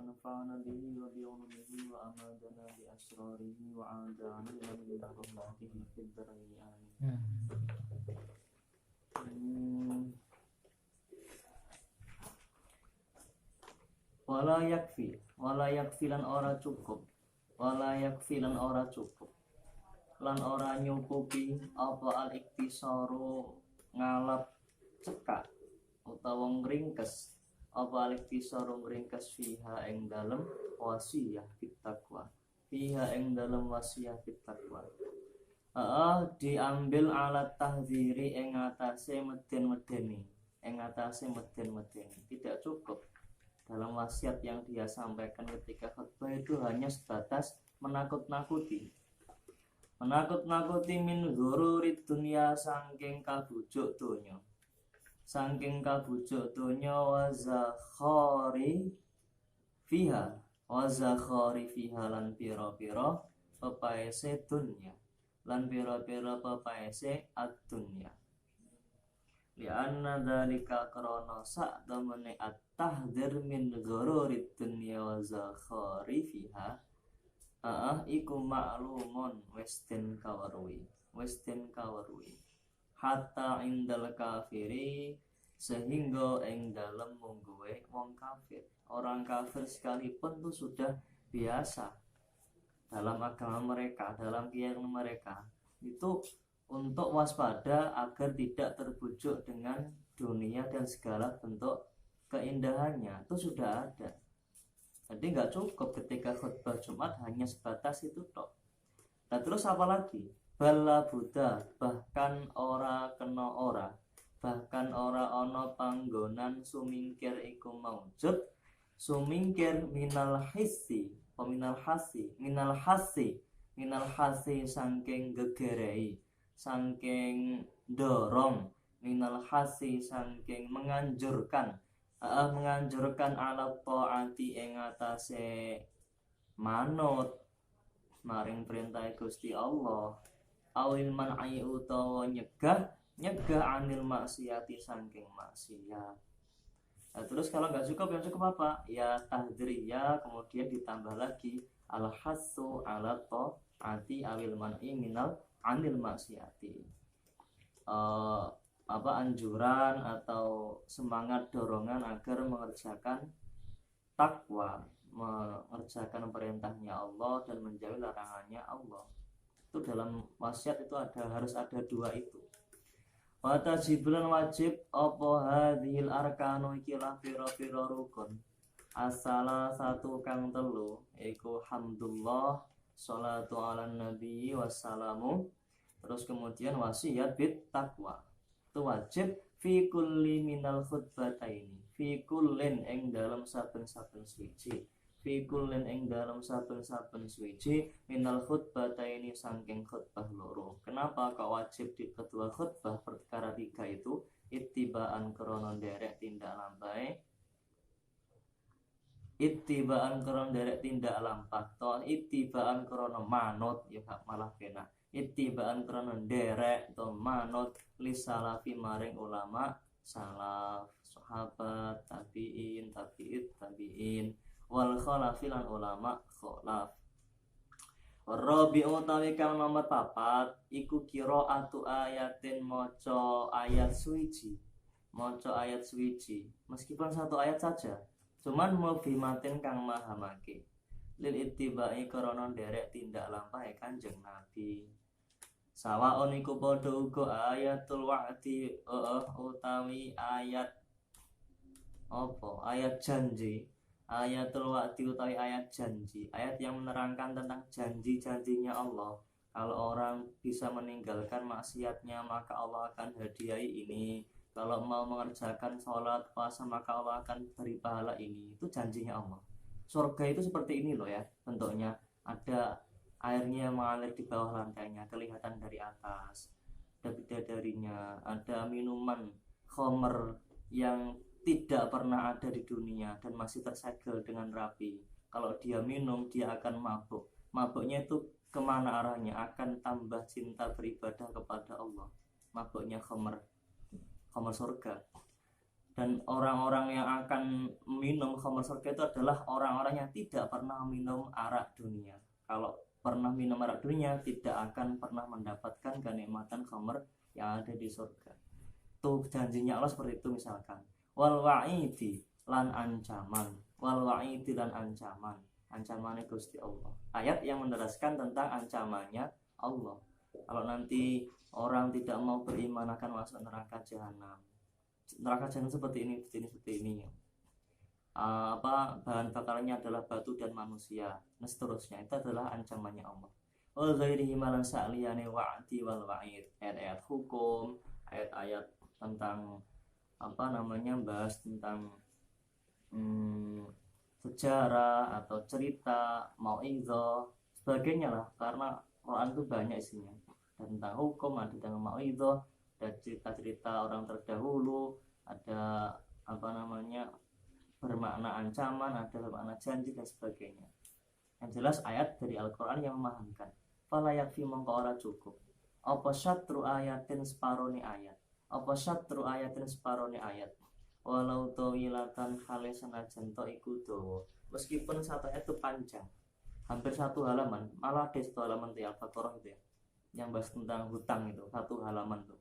ونفعنا به وبعلومه وأمدنا بأسراره وعادنا من رحمته في الدارين آمين. Wala yakfi lan ora cukup, lan ora nyukupi apa al iktisaru ngalap cekak utawa ngringkes apa al iktisaru ngringkes fiha ing dalem wasiyah fit taqwa, diambil alat tahdziri ing atase meden-medeni, tidak cukup. Dalam wasiat yang dia sampaikan ketika khutbah itu hanya sebatas menakut-nakuti min ghururid dunya saking kabujuk donya wa zakhari fiha lan pira-pira pepaese dunya ad-dunya lianna dzalika karana sa'damane at-tahdzir min ghururid dunya wa zakhari fiha iku ma'lumun wesden kawarwi hatta indal kafiri sehingga ing dalem mungguwe wong kafir, orang kafir sekalipun itu sudah biasa dalam agama mereka, dalam keyakinan mereka itu untuk waspada agar tidak terbujuk dengan dunia dan segala bentuk keindahannya itu sudah ada. Jadi nggak cukup ketika khutbah Jumat hanya sebatas itu tok. Nah terus apa lagi? Bala Buddha bahkan ora ono panggonan sumingkir iku maujud sumingkir minal hasi saking gegerei, saking dorong, minal hasi saking menganjurkan ala taati ing atase manut maring perintah Gusti Allah, awil man'i utawa nyegah anil maksiati saking maksiat. Nah, terus kalau nggak cukup, yang cukup apa? Ya tahdriyah, kemudian ditambah lagi al-hassu ala taati awil man'i minal anil maksiati. Anjuran atau semangat dorongan agar mengerjakan takwa, mengerjakan perintahnya Allah dan menjauhi larangannya Allah. Itu dalam wasiat itu harus ada dua itu. Wa tajibulan wajib apa hadhil arkanu ikilah pira-pira rukun. Asala satu kang telu iku hamdulillah, sholatu ala nabi wassalamu. Terus kemudian wasiat bit taqwa. Itu wajib fi kulli minal khutbataini, fi kullin ing dalam saben-saben suci, minal khutbataini saking khutbah loro. Kenapa kok wajib di kedua khutbah perkara tiga itu? Ittibaan krono derek tindak lampai, ittibaan krono manut ya malah kena. Ittibaan krono derek to manut li salafi maring ulama salaf, sahabat, tabi'in wal khalafi lan ulama khalaf. Rabi'u tawi kang nomor 4 iku qiraatu ayatin maca ayat suci. Meskipun satu ayat saja, cuman mufimatin kang mahamake lil ittiba'i krana derek tindak lampahe Kanjeng Nabi. Sawaon iku padha uga ayatul wa'di utawi ayat ayat janji, ayatul wa'di utawi ayat janji, ayat yang menerangkan tentang janji-janjinya Allah. Kalau orang bisa meninggalkan maksiatnya maka Allah akan hadiahi ini. Kalau mau mengerjakan sholat puasa maka Allah akan beri pahala ini. Itu janjinya Allah. Surga itu seperti ini loh ya bentuknya. Ada airnya mengalir di bawah lantainya, kelihatan dari atas. Ada bidadarinya, ada minuman khamr yang tidak pernah ada di dunia dan masih tersegel dengan rapi. Kalau dia minum, dia akan mabuk. Mabuknya itu kemana arahnya? Akan tambah cinta beribadah kepada Allah. Mabuknya khamr surga. Dan orang-orang yang akan minum khamr surga itu adalah orang-orang yang tidak pernah minum arak dunia. Kalau pernah minum arak dunia tidak akan pernah mendapatkan kenikmatan khamr yang ada di surga. Tuh janjinya Allah seperti itu misalkan. Wal wa'idi lan ancaman. Wal wa'idi lan ancaman. Ancamannya Gusti Allah. Ayat yang menjelaskan tentang ancamannya Allah. Kalau nanti orang tidak mau beriman akan masuk neraka jahanam. Neraka jahanam seperti ini. Bahan bakarnya adalah batu dan manusia. Nah seterusnya itu adalah ancamannya Allah. Wa ghairihi malan sa'liyane wa'di wal wa'id. Ayat-ayat hukum, ayat-ayat tentang bahas tentang sejarah atau cerita, mau'izah, sebagainya lah, karena Quran itu banyak isinya. Dan tentang hukum, ada tentang mau'izah, ada cerita-cerita orang terdahulu, ada bermakna ancaman, ada bermakna janji dan sebagainya. Yang jelas ayat dari Al-Quran yang memahamkan. Fala yakfi mongko ora cukup. Apa syatru ayatin separone ayat. Apa syatru ayatin separone ayat. Walau tawilatan khale senajan to iku dawa. Meskipun satu ayat itu panjang, hampir satu halaman, malah ada satu halaman di Al-Baqarah itu ya, yang bahas tentang hutang itu, satu halaman tuh.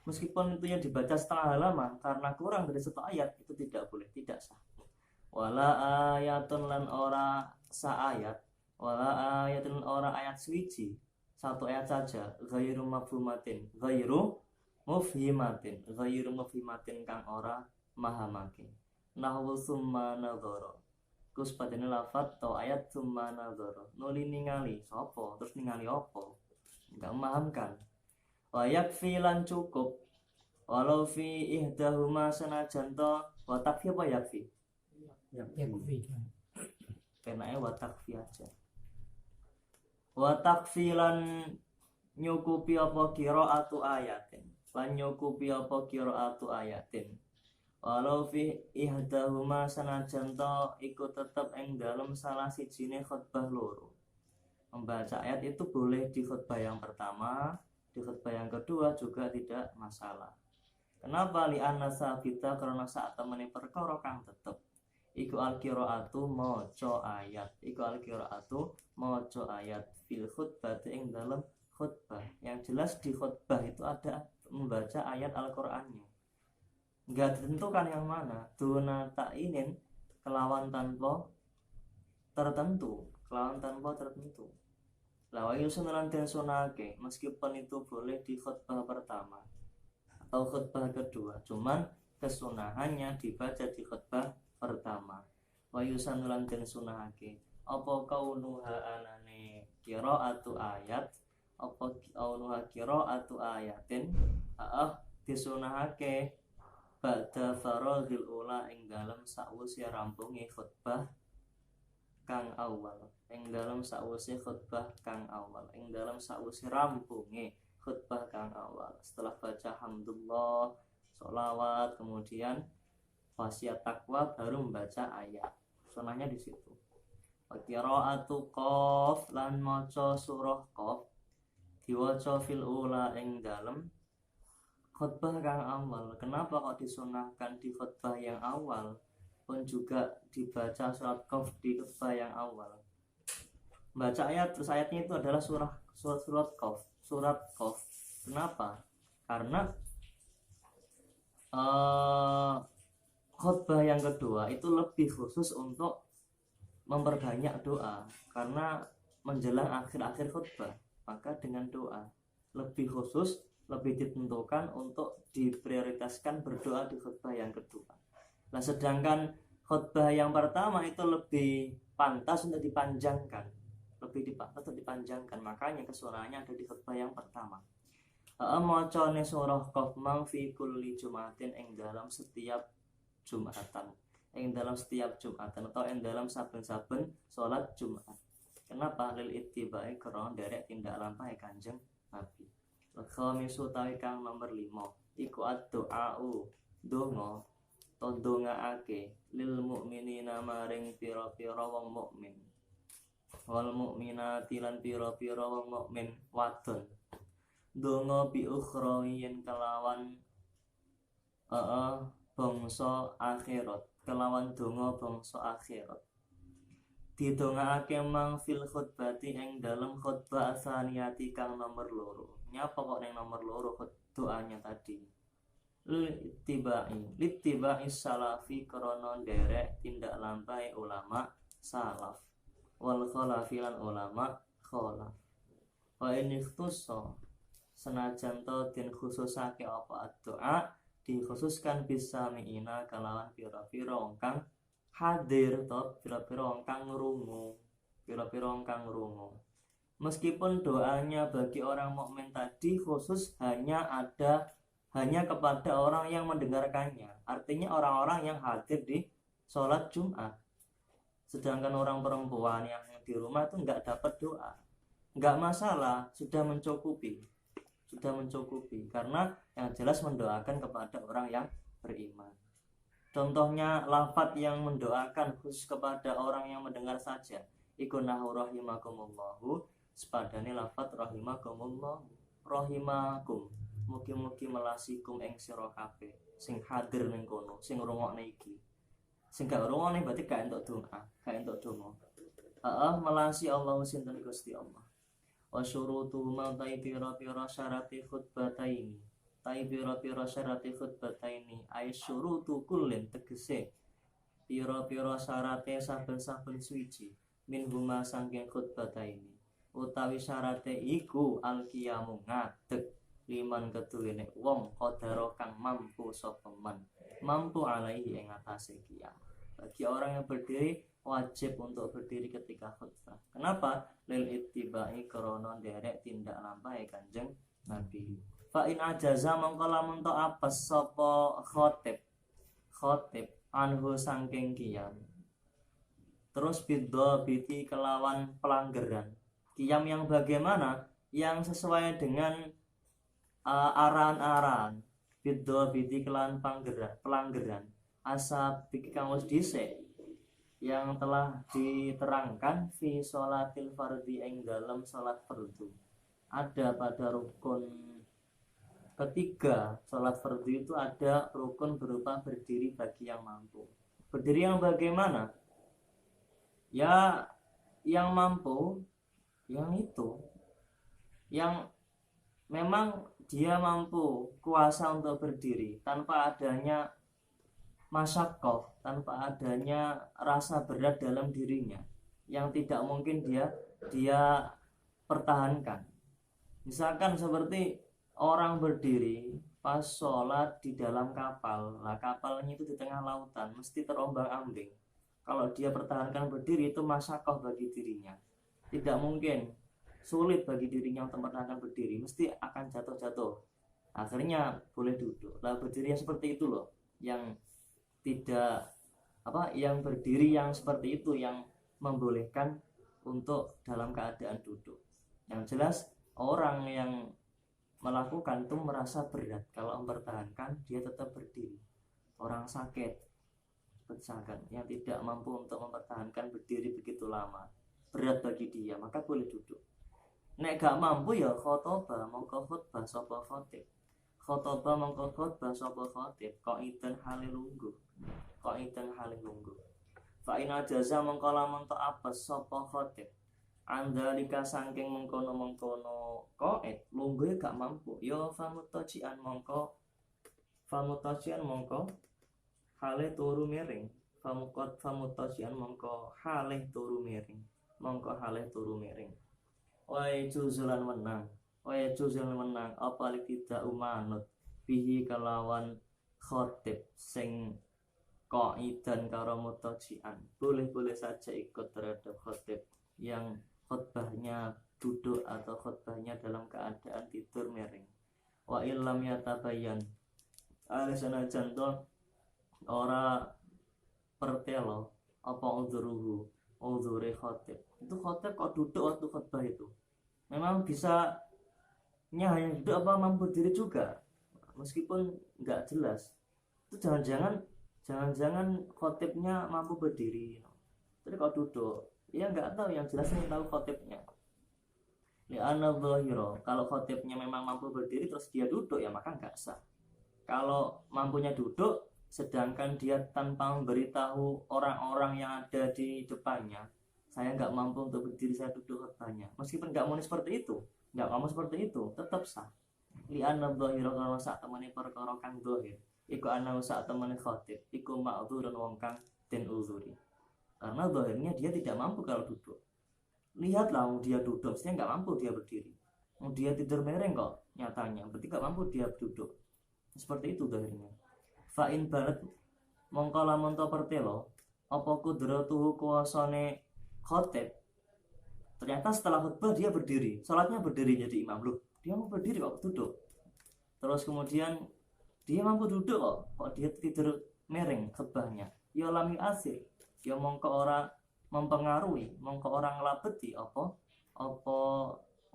Meskipun itu yang dibaca setengah halaman, karena kurang dari satu ayat, itu tidak boleh, tidak sah. Wala ayatun lan ora sa ayat, wala ayatun ora ayat suci, satu ayat saja, ghairu mafhumatin, ghairu mufhimatin kang ora mahamake. Nahwu summa nadhara. Kus padane lafat atau ayat summa nadhara. Nuli ningali sapa, terus ningali apa? Enggak memahamkan. Wa yakfi lan cukup. Walau fi ihdahuma sanajan to wa takfi apa yakfi? Yakfi. Kenake wa takfi aja. Wa takfi lan nyukupi apa qiraatu ayatin. Lan nyukupi apa qiraatu ayatin. Walau fi ihdahuma sanajan to iku tetep ing dalem salah sijine khutbah loro. Membaca ayat itu boleh di khutbah yang pertama, di khutbah yang kedua juga tidak masalah. Kenapa? Li'anna sabita karena saat temene perkara kang tetep. Iku al-qiraatu maca ayat. Iku al-qiraatu maca ayat fil khutbah ing dalem khutbah. Yang jelas di khutbah itu ada membaca ayat Al-Qur'annya. Enggak ditentukan yang mana. Duna ta'inin kelawan tanpa tertentu. Lawa yusunan dan sunake, meskipun itu boleh di khutbah pertama atau khutbah kedua, cuman kesunahannya dibaca di khutbah pertama. Wa yusanulan dan sunake, apa kaunuha anane qiraatu ayat, apa kaunuha qiraatu ayatin, disunahake ba'da faraghil ula ing dalem sakwise rampunge khutbah kang awal. Ing dalam sakwise khutbah kang awal, ing dalam sakwise rampunge khutbah kang awal. Setelah baca hamdulillah, sholawat, kemudian wasiat takwa, baru membaca ayat. Sunahnya di situ. Qiraatu qaf lan maca surah qaf diwaca fil ula ing dalam khutbah kang awal. Kenapa kok disunahkan di khutbah yang awal pun juga dibaca surat qaf di khutbah yang awal? Baca ayat, terus ayatnya itu adalah surat Qaf. Kenapa? Karena khutbah yang kedua itu lebih khusus untuk memperbanyak doa, karena menjelang akhir-akhir khutbah, maka dengan doa lebih khusus, lebih ditentukan untuk diprioritaskan berdoa di khutbah yang kedua. Nah, sedangkan khutbah yang pertama itu lebih pantas untuk dipanjangkan, makanya kesunahannya ada di khutbah yang pertama. Macane surah Qaf mang fi kulli jumatin ing dalam setiap Jumatan, atau ing dalam saben-saben salat Jumat. Kenapa? Lil ittiba'i karena derek tindak lampahe Kanjeng Nabi. Khamisu tawi kang nomor 5 iku ad-du'a'u donga to dongaake lil mukminina maring pira-pira wong mukmin. Wal mukminati lan pira-pira wong mukmin wadon. Donga bi ukhra yen kelawan bangsa akhirat, kelawan donga bangsa akhirat. Didongaake mang fil khutbati ing dalem khutbah asaniyati kang nomor loro. Nyapa kok ning nomor loro doanya tadi? Littibai salafi krana nderek tindak lampahe ulama salaf wal khalafi lan ulama khalaf. Wa in ikhtussa senajan to den khususake apa doa dikhususkan bisa miina kalawan pira-pira wong kang hadir to pira-pira wong kang ngrungu, pira-pira wong kang ngrungu. Meskipun doanya bagi orang mukmin tadi khusus hanya kepada orang yang mendengarkannya, artinya orang-orang yang hadir di sholat Jumat. Sedangkan orang perempuan yang di rumah itu nggak dapat doa, nggak masalah, sudah mencukupi, karena yang jelas mendoakan kepada orang yang beriman. Contohnya lafadz yang mendoakan khusus kepada orang yang mendengar saja, iku nahu rahimakumullahu, sepadane lafadz rahimakumullah, rahimakum, mugi-mugi melasikum ing sira kabeh sing hadir ning kono, sing ngrungokne iki. Sing gak ngrungokne berarti gak entuk doa, gak entuk donga. Melasi Allah sinten Gusti Allah. Wa syurutu ma pira-pira syarati khutbataini. Pira-pira syarati khutbataini ay syurutu kullin tegese pira-pira syarate saben-saben suci min huma sangking khutbataini. Utawi syarate iku al-qiyamu ngadeg liman keduwene wong qadara kang mampu sapa man mampu alaihi ing atase qiyam. Bagi orang yang berdiri wajib untuk berdiri ketika khutbah. Kenapa? Lil ittibai krana nderek tindak lampahe Kanjeng Nabi. Fa in ajaza mongko lamun to apes sapa khatib anhu sangking qiyam. Terus biti kelawan pelanggaran. Qiyam yang bagaimana? Yang sesuai dengan arahan-arahan biti kelawan pelanggaran asab kang wis dhisik yang telah diterangkan fi sholatil fardhi ing dalam salat fardu. Ada pada rukun ketiga salat fardu itu ada rukun berupa berdiri bagi yang mampu. Berdiri yang bagaimana? Ya yang mampu, yang itu yang memang dia mampu kuasa untuk berdiri tanpa adanya masyaqqah, tanpa adanya rasa berat dalam dirinya yang tidak mungkin dia pertahankan. Misalkan seperti orang berdiri pas sholat di dalam kapal, nah kapalnya itu di tengah lautan mesti terombang-ambing. Kalau dia pertahankan berdiri itu masyaqqah bagi dirinya, tidak mungkin, sulit bagi dirinya untuk mempertahankan berdiri, mesti akan jatuh-jatuh. Akhirnya boleh duduk. Lah berdiri yang seperti itu loh, yang tidak yang berdiri yang seperti itu yang membolehkan untuk dalam keadaan duduk. Yang jelas orang yang melakukan itu merasa berat kalau mempertahankan dia tetap berdiri. Orang sakit, misalkan yang tidak mampu untuk mempertahankan berdiri begitu lama, berat bagi dia, maka boleh duduk. Nek gak mampu ya khotbah, mongko khutbah sapa khatib. Khotbah mongko khutbah sapa khatib, qaidan hale lungguh. Fa in ajaza mongko lamun to apes sapa khatib. Andalika saking mengkono-mengkono qaid, lungguhe gak mampu. Ya famutajian mongko hale turu miring. Famutajian mongko hale turu miring. Wae juzulan menang apa li tidak umanut bihi kalawan khotib sing qaidan karo mutajian. Boleh-boleh saja ikut terhadap khotib yang khutbahnya duduk atau khutbahnya dalam keadaan tidur miring. Wa illam yatabayyan alisana janto ora pertelo apa uzure khotib. Itu khotib kok duduk waktu khutbah itu. Memang bisa hanya duduk apa mampu diri juga, meskipun nggak jelas. Itu jangan-jangan khotibnya mampu berdiri, tapi kalau duduk, ya nggak tahu. Yang jelas ini tahu khotibnya. Li'anna dhahira, kalau khotibnya memang mampu berdiri terus dia duduk ya maka nggak sah. Kalau mampunya duduk sedangkan dia tanpa memberitahu orang-orang yang ada di depannya, saya nggak mampu untuk berdiri, saya duduk khutbahnya, meskipun nggak mau seperti itu, nggak kamu seperti itu, tetap sah. Li'anna dhahira kalau sak temani perkara kang dhahir iku ana sak temani khatib iku ma'dzurun wong kang den uzuri, karena dhahirnya dia tidak mampu kalau duduk. Lihatlah, dia duduk, mestinya nggak mampu dia berdiri. Dia tidur mereng kok nyatanya, berarti nggak mampu dia duduk. Seperti itu dhahirnya. Fa'in barat mongko lamun to pertelo apa kudratuhu kuwasane khatib, ternyata setelah khutbah dia berdiri, sholatnya berdiri jadi imam. Loh, dia mau berdiri kok duduk. Terus kemudian dia mampu duduk kok dia tidur mereng khutbahnya. Ya lam asir, ya mongko ora mempengaruhi, mongko orang ngelabeti apa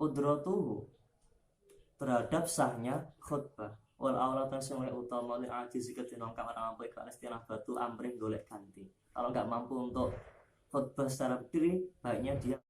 kudratuhu terhadap sahnya khutbah. Wal aulatan sing utama li ajiz ketinong kang ora mampu ikhlas istilah batu amrih golek ganti. Kalau nggak mampu untuk khutbah secara berdiri, baiknya dia